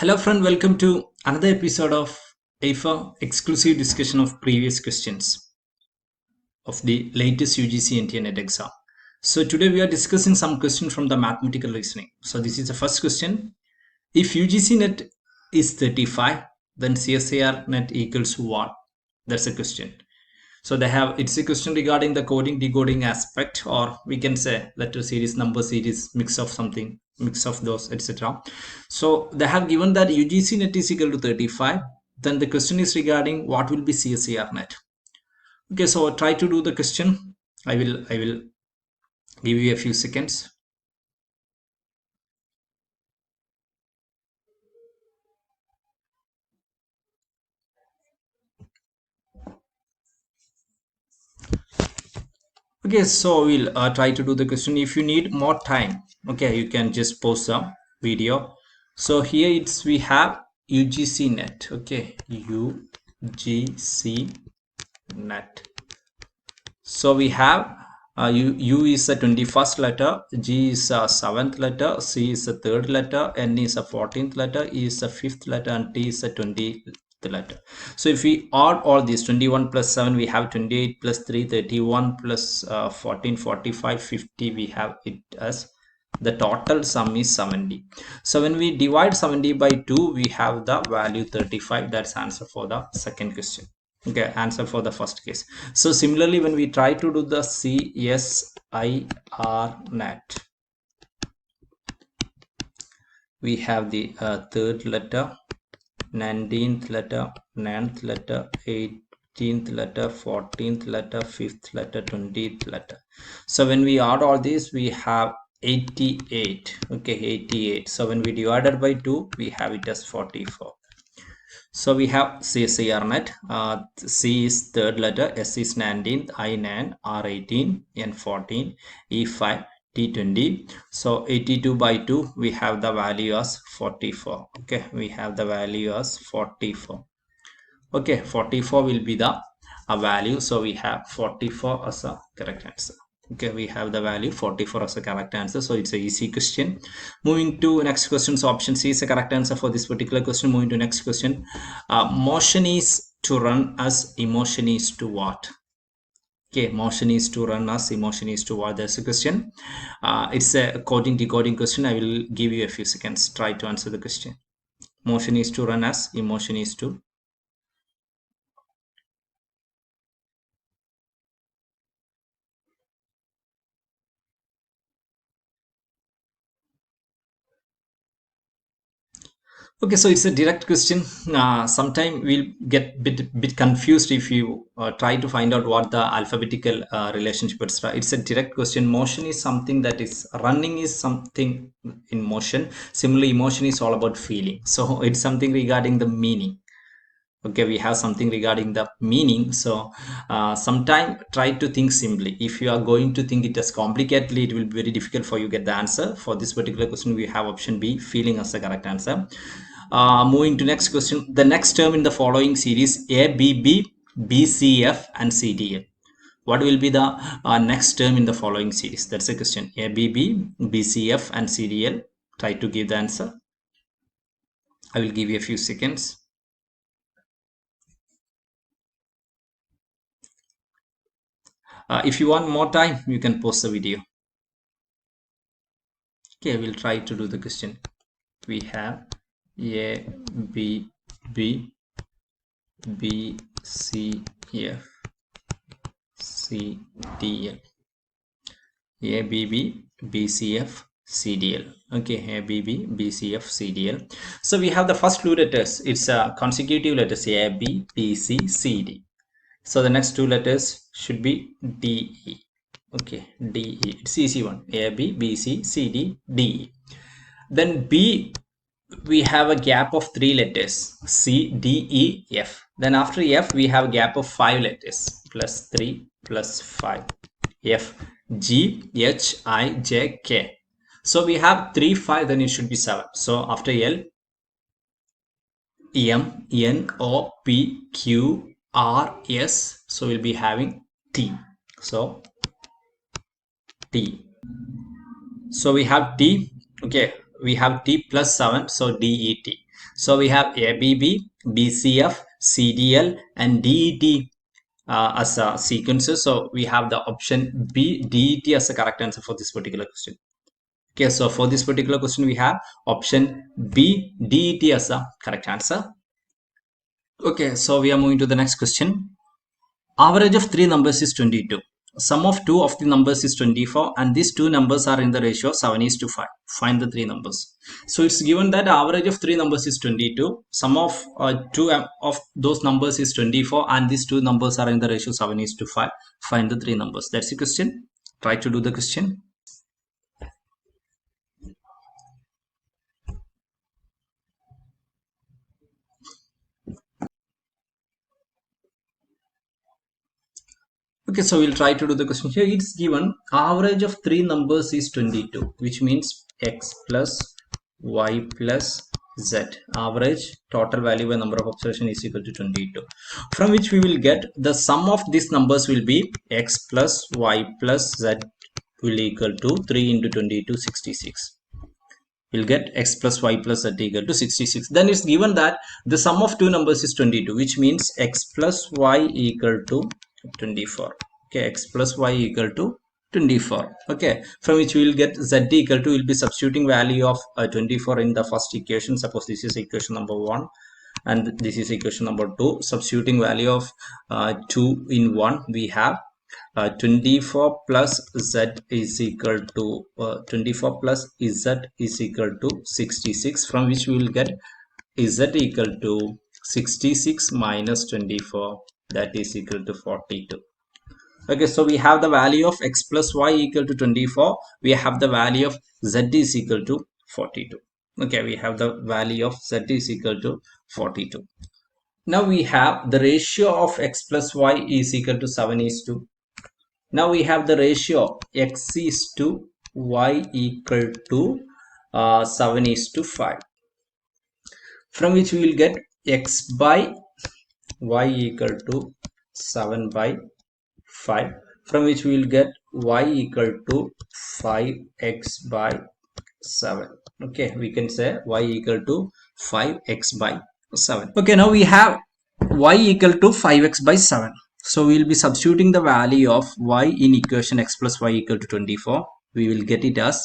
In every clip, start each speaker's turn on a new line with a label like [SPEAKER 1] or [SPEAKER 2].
[SPEAKER 1] Hello friend, welcome to another episode of AFA exclusive discussion of previous questions of the latest UGC NTA NET exam. So today we are discussing some questions from the mathematical reasoning. So this is the first question. If UGC NET is 35, then CSIR NET equals what? That's a question. So it's a question regarding the coding decoding aspect, or we can say letter series, number series, mix of something, mix of those, etc. So they have given that UGC net is equal to 35. Then the question is regarding what will be CSIR net. Okay, so try to do the question. I will give you a few seconds. Okay, so we'll try to do the question. If you need more time, okay, you can just pause the video. So here we have UGC net. Okay, UGC net. So we have U is the 21st letter, G is a 7th letter, C is the 3rd letter, N is the 14th letter, E is the 5th letter, and T is the 20th letter. So if we add all these 21 plus 7, we have 28 plus 3, 31 plus 14, 45, 50, we have it as the total sum is 70. So when we divide 70 by 2, we have the value 35. That's answer for the second question. Okay, answer for the first case. So similarly, when we try to do the CSIR net, we have the 3rd letter, 19th letter, 9th letter, 18th letter, 14th letter, 5th letter, 20th letter. So when we add all these, we have 88. Okay, 88. So when we divided by 2, we have it as 44. So we have CSIR net. C is 3rd letter, S is 19th, I 9, R 18, N 14, E 5, T 20. So 82 by 2, we have the value as 44. Okay, we have the value as 44. Okay, 44 will be the value. So we have 44 as a correct answer. Okay, we have the value 44 as a correct answer. So it's a easy question. Moving to next question. So option C is a correct answer for this particular question. Moving to next question. Motion is to run as emotion is to what? Okay, motion is to run as emotion is to what? That's a question. It's a coding decoding question. I will give you a few seconds. Try to answer the question. Motion is to run as emotion is to. Okay, so it's a direct question. Sometime we'll get bit confused if you try to find out what the alphabetical relationship is. It's a direct question. Motion is something that is running is something in motion. Similarly, emotion is all about feeling. So it's something regarding the meaning. Okay, we have something regarding the meaning. So sometime try to think simply. If you are going to think it as complicatedly, it will be very difficult for you to get the answer. For this particular question, we have option B, feeling as the correct answer. Moving to next question. The next term in the following series ABB, BCF, and CDL. What will be the next term in the following series? That's a question. ABB, BCF, and CDL. Try to give the answer. I will give you a few seconds. If you want more time, you can pause the video. Okay, we'll try to do the question. We have A, B, B, B, C, F, C, D, L. A, B, B, B, C, F, C, D, L. Okay, A, B, B, B, C, F, C, D, L. So we have the first two letters. It's a consecutive letters A, B, B, C, C, D. So the next two letters should be D, E. Okay, D, E. It's easy one. A, B, B, C, C, D, D, E. Then B, we have a gap of 3 letters. C, D, E, F. Then after F, we have a gap of 5 letters. Plus 3, plus 5. F, G, H, I, J, K. So we have 3, 5, then it should be 7. So after L, M, N, O, P, Q, R, S. So we'll be having T. So T. So we have T. Okay, we have T plus 7. So DET. So we have ABB, BCF, CDL, and DET as sequences. So we have the option B, DET as the correct answer for this particular question. Okay, so for this particular question, we have option B, DET as the correct answer. Okay, so we are moving to the next question. Average of three numbers is 22. Sum of two of the numbers is 24, and these two numbers are in the ratio 7:5. Find the three numbers. So it's given that average of three numbers is 22. Sum of two of those numbers is 24, and these two numbers are in the ratio 7:5. Find the three numbers. That's the question. Try to do the question. Okay, so we'll try to do the question here. It's given average of three numbers is 22, which means x plus y plus z. Average total value by number of observation is equal to 22. From which we will get the sum of these numbers will be x plus y plus z will equal to 3 into 22, 66. We'll get x plus y plus z equal to 66. Then it's given that the sum of two numbers is 22, which means x plus y equal to 24. Okay, x plus y equal to 24. Okay, from which we will get z equal to, we'll be substituting value of 24 in the first equation. Suppose this is equation number 1 and this is equation number 2. Substituting value of 2 in 1, we have 24 plus z is equal to 24 plus z is equal to 66, from which we will get z equal to 66 minus 24, that is equal to 42. Okay, so we have the value of x plus y equal to 24. We have the value of z is equal to 42. Okay, we have the value of z is equal to 42. Now we have the ratio of x plus y is equal to 7:2. Now we have the ratio x is to y equal to 7:5, from which we will get x by y equal to 7 by 5, from which we will get y equal to 5x by 7. Okay, we can say y equal to 5x by 7. Okay, now we have y equal to 5x by 7. So we will be substituting the value of y in equation x plus y equal to 24. We will get it as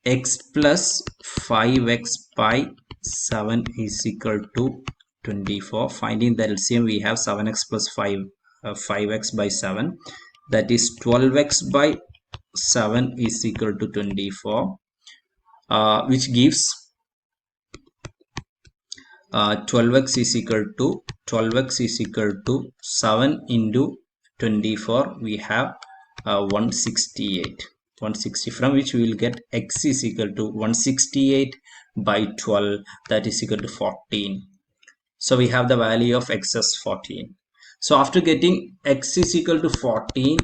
[SPEAKER 1] x plus 5x by 7 is equal to 24. Finding the LCM, we have 7x plus 5x by 7. That is 12x by 7 is equal to 24, which gives 12x is equal to 7 into 24. We have 168, from which we will get x is equal to 168 by 12, that is equal to 14. So we have the value of x as 14. So after getting x is equal to 14,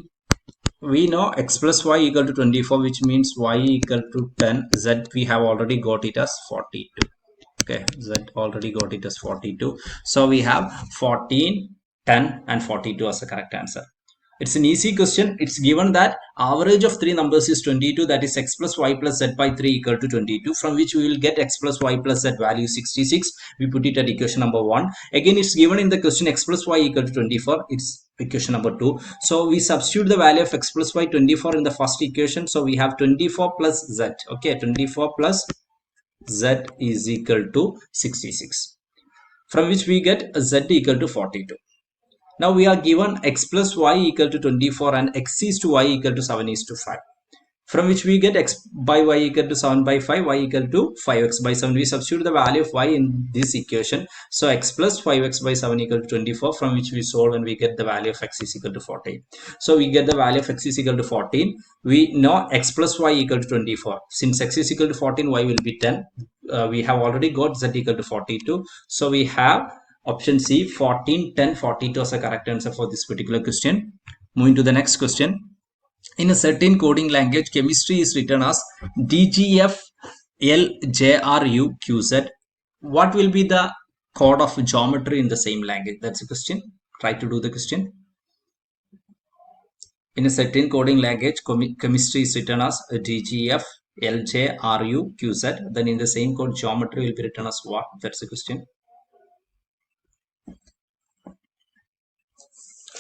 [SPEAKER 1] we know x plus y equal to 24, which means y equal to 10. Z we have already got it as 42. Okay, z already got it as 42. So we have 14, 10 and 42 as the correct answer. It's an easy question. It's given that average of three numbers is 22, that is x plus y plus z by 3 equal to 22, from which we will get x plus y plus z value 66. We put it at equation number 1. Again, it's given in the question x plus y equal to 24. It's equation number 2. So we substitute the value of x plus y 24 in the first equation. So we have 24 plus z. Okay, 24 plus z is equal to 66, from which we get z equal to 42. Now we are given x plus y equal to 24 and x is to y equal to 7:5, from which we get x by y equal to 7 by 5, y equal to 5x by 7. We substitute the value of y in this equation. So x plus 5x by 7 equal to 24, from which we solve and we get the value of x is equal to 14. So we get the value of x is equal to 14. We know x plus y equal to 24. Since x is equal to 14, y will be 10. We have already got z equal to 42. So we have option C, 14, 10, 42 as a correct answer for this particular question. Moving to the next question. In a certain coding language, chemistry is written as DGFLJRUQZ. What will be the code of geometry in the same language? That's a question. Try to do the question. In a certain coding language, chemistry is written as DGF LJ, RU, QZ. Then in the same code, geometry will be written as what? That's the question.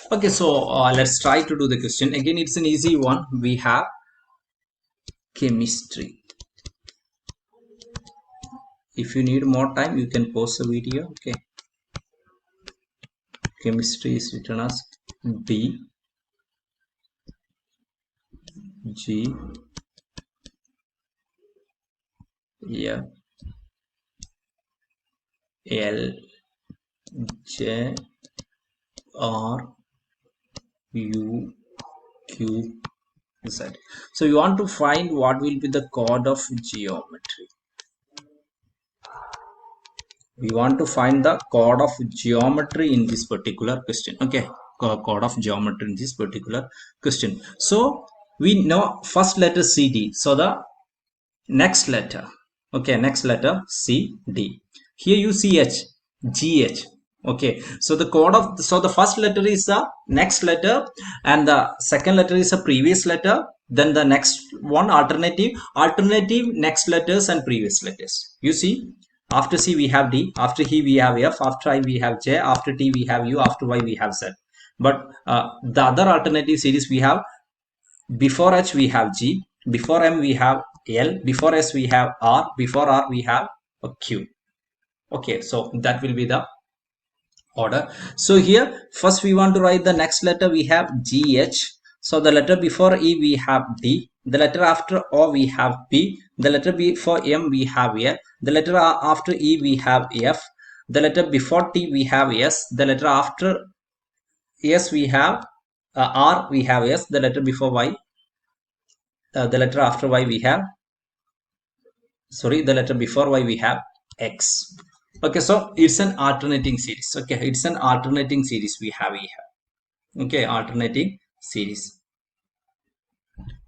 [SPEAKER 1] Okay, so let's try to do the question. Again, it's an easy one. We have chemistry. If you need more time, you can pause the video. Okay. Chemistry is written as D, G, F, L, J, R, U, Q, Z. So you want to find what will be the chord of geometry. We want to find the chord of geometry in this particular question. Okay, chord of geometry in this particular question. So we know first letter CD. So the next letter, okay, next letter CD. Here you see H, GH. Okay, so the chord of, so the first letter is the next letter and the second letter is a previous letter, then the next one alternative next letters and previous letters. You see, after C we have D, after E we have F, after I we have J, after T we have U, after Y we have Z. But the other alternative series we have, before H we have G, before M we have L, before S we have R, before R we have a Q. Okay, so that will be the order. So here first we want to write the next letter, we have GH. So the letter before E we have D, the letter after O we have P, the letter before M we have L, the letter after E we have F, the letter before T we have S, the letter after S we have R we have S, the letter before Y, the letter after Y we have, sorry, the letter before Y we have X. Okay, so it's an alternating series. Okay, it's an alternating series we have here. Okay, alternating series.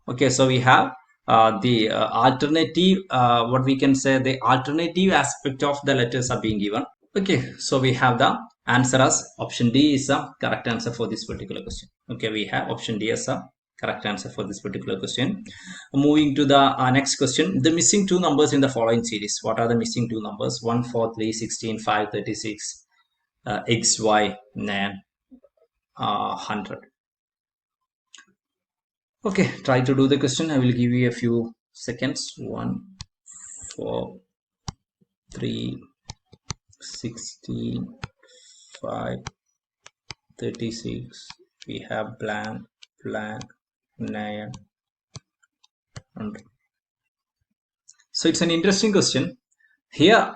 [SPEAKER 1] Okay, so we have the alternative, what we can say, the alternative aspect of the letters are being given. Okay, so we have the answer as option D is the correct answer for this particular question. Okay, we have option D as a correct answer for this particular question. Moving to the next question, the missing two numbers in the following series. What are the missing two numbers? 1, 4, 3, 16, 5, 36, X, Y, 9, 100. Okay, try to do the question. I will give you a few seconds. 1, 4, 3, 16, 5, 36, we have blank, 9, 100. So it's an interesting question. Here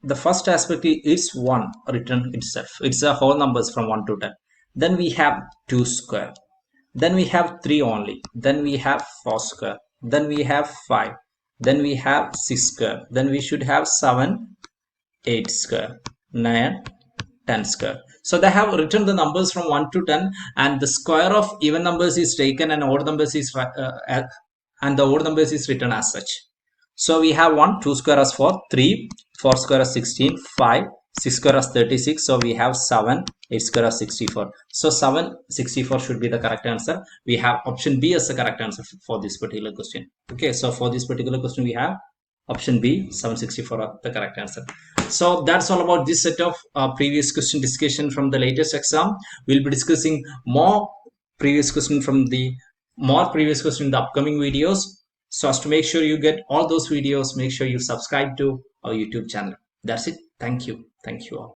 [SPEAKER 1] the first aspect is 1 written itself. It's a whole numbers from 1 to 10. Then we have 2 square. Then we have 3 only. Then we have 4 square. Then we have 5. Then we have 6 square. Then we should have 7, 8 square, 9, 10 square. So they have written the numbers from 1 to 10 and the square of even numbers is taken and odd numbers is and the odd numbers is written as such. So we have 1, 2 square as 4, 3, 4 square as 16, 5, 6 square as 36. So we have 7, 8 square as 64. So 764 should be the correct answer. We have option B as the correct answer for this particular question. Okay, so for this particular question we have option B, 764 are the correct answer. So that's all about this set of previous question discussion from the latest exam. We'll be discussing more previous question from the previous question in the upcoming videos. So as to make sure you get all those videos, make sure you subscribe to our YouTube channel. That's it. Thank you. Thank you all.